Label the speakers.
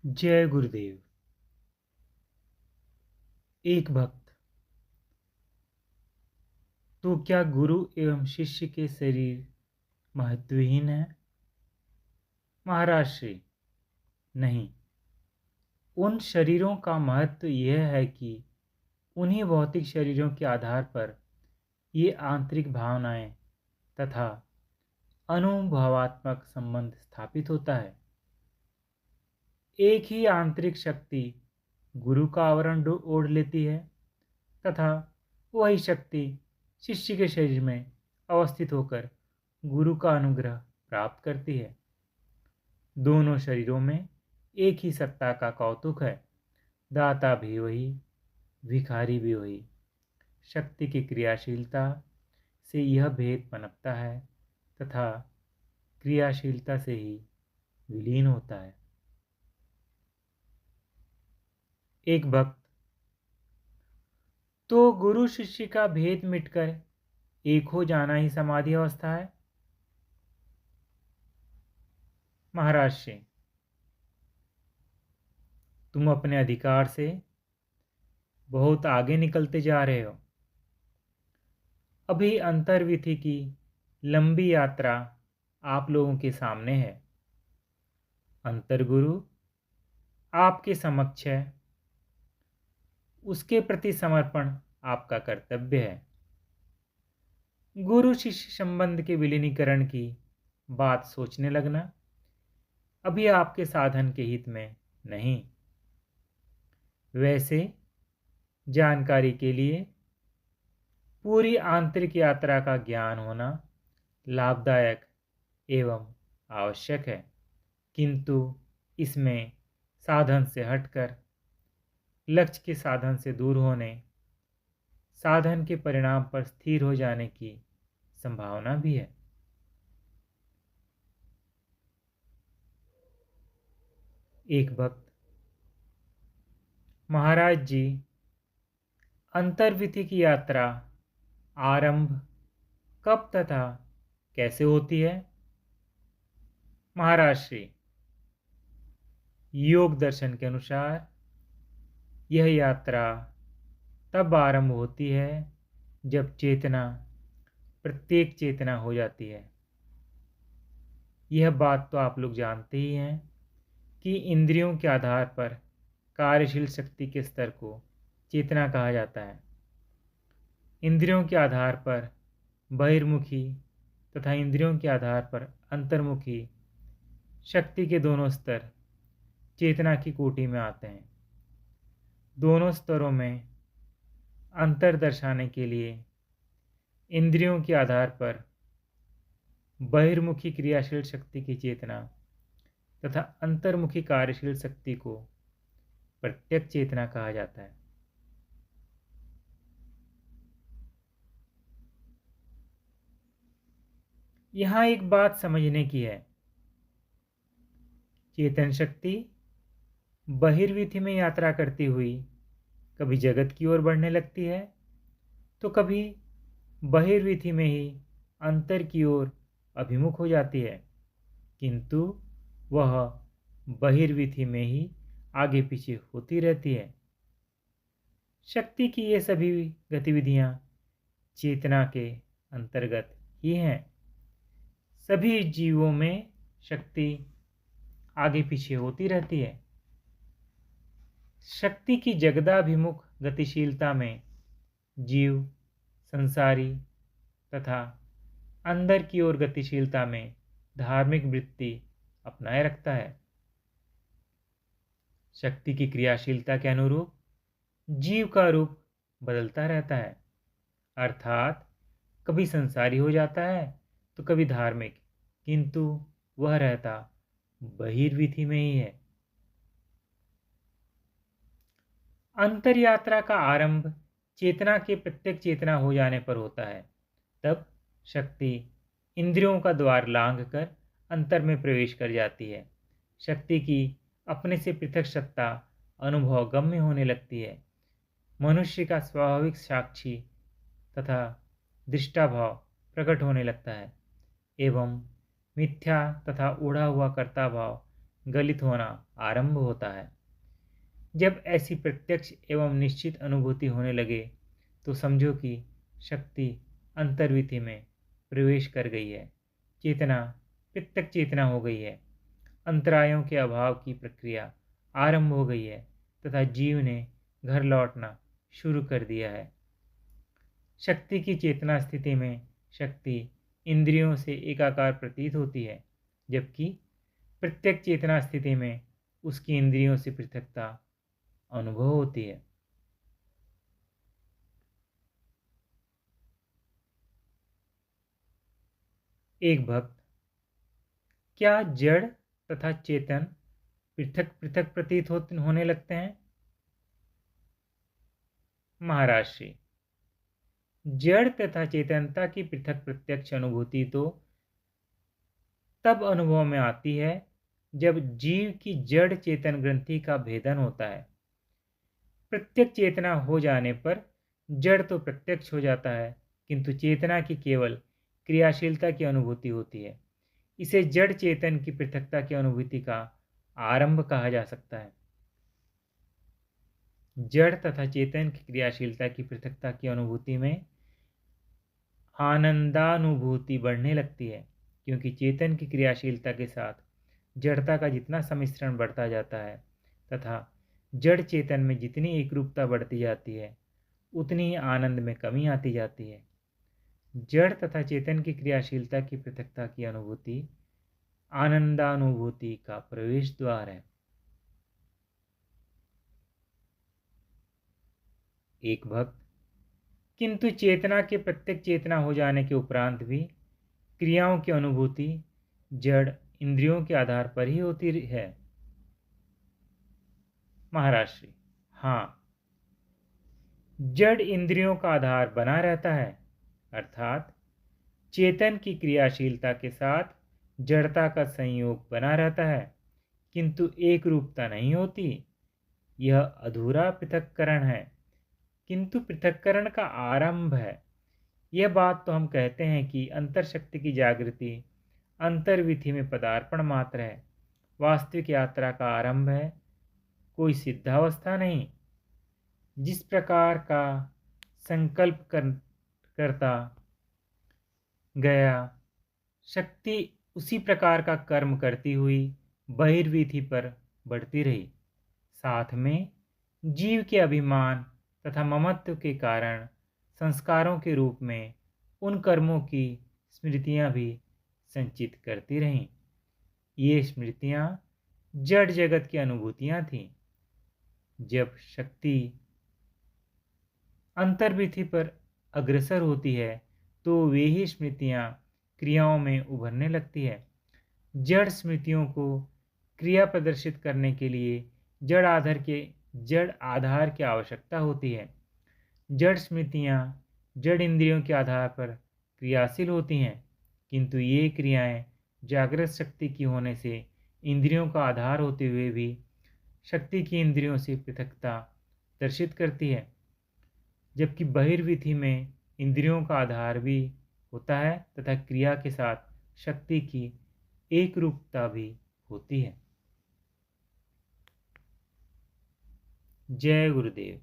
Speaker 1: जय गुरुदेव। एक भक्त। तो क्या गुरु एवं शिष्य के शरीर महत्वहीन है? महाराज श्री, नहीं। उन शरीरों का महत्व यह है कि उन्हीं भौतिक शरीरों के आधार पर ये आंतरिक भावनाएं तथा अनुभवात्मक संबंध स्थापित होता है। एक ही आंतरिक शक्ति गुरु का आवरण ओढ़ लेती है तथा वही शक्ति शिष्य के शरीर में अवस्थित होकर गुरु का अनुग्रह प्राप्त करती है। दोनों शरीरों में एक ही सत्ता का कौतुक है। दाता भी वही, भिखारी भी वही। शक्ति की क्रियाशीलता से यह भेद पनपता है तथा क्रियाशीलता से ही विलीन होता है। एक भक्त। तो गुरु शिष्य का भेद मिटकर एक हो जाना ही समाधि अवस्था है? महाराज श्री, तुम अपने अधिकार से बहुत आगे निकलते जा रहे हो। अभी अंतर्विधि की लंबी यात्रा आप लोगों के सामने है। अंतर्गुरु आपके समक्ष है। उसके प्रति समर्पण आपका कर्तव्य है। गुरु शिष्य संबंध के विलीनीकरण की बात सोचने लगना अभी आपके साधन के हित में नहीं। वैसे जानकारी के लिए पूरी आंतरिक यात्रा का ज्ञान होना लाभदायक एवं आवश्यक है, किंतु इसमें साधन से हटकर लक्ष्य के साधन से दूर होने, साधन के परिणाम पर स्थिर हो जाने की संभावना भी है। एक भक्त। महाराज जी, अंतर्विधि की यात्रा आरंभ कब तथा कैसे होती है? महाराज श्री, योग दर्शन के अनुसार यह यात्रा तब आरंभ होती है जब चेतना प्रत्येक चेतना हो जाती है। यह बात तो आप लोग जानते ही हैं कि इंद्रियों के आधार पर कार्यशील शक्ति के स्तर को चेतना कहा जाता है। इंद्रियों के आधार पर बहिर्मुखी तथा इंद्रियों के आधार पर अंतर्मुखी शक्ति के दोनों स्तर चेतना की कोटि में आते हैं। दोनों स्तरों में अंतर दर्शाने के लिए इंद्रियों के आधार पर बहिर्मुखी क्रियाशील शक्ति की चेतना तथा अंतर्मुखी कार्यशील शक्ति को प्रत्यक्ष चेतना कहा जाता है। यहां एक बात समझने की है। चेतन शक्ति बहिर्विधि में यात्रा करती हुई कभी जगत की ओर बढ़ने लगती है तो कभी बहिर्विधि में ही अंतर की ओर अभिमुख हो जाती है, किंतु वह बहिर्विधि में ही आगे पीछे होती रहती है। शक्ति की ये सभी गतिविधियां चेतना के अंतर्गत ही हैं। सभी जीवों में शक्ति आगे पीछे होती रहती है। शक्ति की जगदाभिमुख गतिशीलता में जीव संसारी तथा अंदर की ओर गतिशीलता में धार्मिक वृत्ति अपनाए रखता है। शक्ति की क्रियाशीलता के अनुरूप जीव का रूप बदलता रहता है, अर्थात कभी संसारी हो जाता है तो कभी धार्मिक, किंतु वह रहता बहिर्विधि में ही है। अंतर यात्रा का आरंभ चेतना के प्रत्येक चेतना हो जाने पर होता है। तब शक्ति इंद्रियों का द्वार लांघ कर अंतर में प्रवेश कर जाती है। शक्ति की अपने से पृथक सत्ता अनुभव गम्य होने लगती है। मनुष्य का स्वाभाविक साक्षी तथा दृष्टाभाव प्रकट होने लगता है एवं मिथ्या तथा उड़ा हुआ कर्ता भाव गलित होना आरंभ होता है। जब ऐसी प्रत्यक्ष एवं निश्चित अनुभूति होने लगे तो समझो कि शक्ति अंतर्विधि में प्रवेश कर गई है, चेतना प्रत्यक्ष चेतना हो गई है, अंतरायों के अभाव की प्रक्रिया आरंभ हो गई है तथा जीव ने घर लौटना शुरू कर दिया है। शक्ति की चेतना स्थिति में शक्ति इंद्रियों से एकाकार प्रतीत होती है, जबकि प्रत्यक्ष चेतना स्थिति में उसकी इंद्रियों से पृथकता अनुभव होती है। एक भक्त, क्या जड़ तथा चेतन पृथक पृथक प्रतीत होने लगते हैं? महाराज श्री, जड़ तथा चेतनता की पृथक प्रत्यक्ष अनुभूति तो तब अनुभव में आती है जब जीव की जड़ चेतन ग्रंथि का भेदन होता है। प्रत्यक्ष चेतना हो जाने पर जड़ तो प्रत्यक्ष हो जाता है, किंतु चेतना की केवल क्रियाशीलता की अनुभूति होती है। इसे जड़ चेतन की पृथकता की अनुभूति का आरंभ कहा जा सकता है। जड़ तथा चेतन की क्रियाशीलता की पृथकता की अनुभूति में आनंदानुभूति बढ़ने लगती है, क्योंकि चेतन की क्रियाशीलता के साथ जड़ता का जितना सम्मिश्रण बढ़ता जाता है तथा जड़ चेतन में जितनी एकरूपता बढ़ती जाती है, उतनी ही आनंद में कमी आती जाती है। जड़ तथा चेतन की क्रियाशीलता की पृथकता की अनुभूति आनंदानुभूति का प्रवेश द्वार है। एक भक्त, किंतु चेतना के प्रत्यक्ष चेतना हो जाने के उपरांत भी क्रियाओं की अनुभूति जड़ इंद्रियों के आधार पर ही होती है। महाराज श्री, हाँ, जड़ इंद्रियों का आधार बना रहता है, अर्थात चेतन की क्रियाशीलता के साथ जड़ता का संयोग बना रहता है, किंतु एक रूपता नहीं होती। यह अधूरा पृथक्करण है, किंतु पृथक्करण का आरंभ है। यह बात तो हम कहते हैं कि अंतर्शक्ति की जागृति अंतर्विधि में पदार्पण मात्र है, वास्तविक यात्रा का आरंभ है, कोई सिद्धावस्था नहीं। जिस प्रकार का संकल्प करता गया शक्ति उसी प्रकार का कर्म करती हुई बहिर्विधि पर बढ़ती रही। साथ में जीव के अभिमान तथा ममत्व के कारण संस्कारों के रूप में उन कर्मों की स्मृतियां भी संचित करती रहीं। ये स्मृतियां जड़ जगत की अनुभूतियां थीं। जब शक्ति अंतर्विधि पर अग्रसर होती है तो वे ही स्मृतियां क्रियाओं में उभरने लगती है। जड़ स्मृतियों को क्रिया प्रदर्शित करने के लिए जड़ आधार की आवश्यकता होती है। जड़ स्मृतियां जड़ इंद्रियों के आधार पर क्रियाशील होती हैं, किंतु ये क्रियाएं जागृत शक्ति की होने से इंद्रियों का आधार होते हुए भी शक्ति की इंद्रियों से पृथकता दर्शित करती है, जबकि बहिर्विधि में इंद्रियों का आधार भी होता है तथा क्रिया के साथ शक्ति की एक रूपता भी होती है। जय गुरुदेव।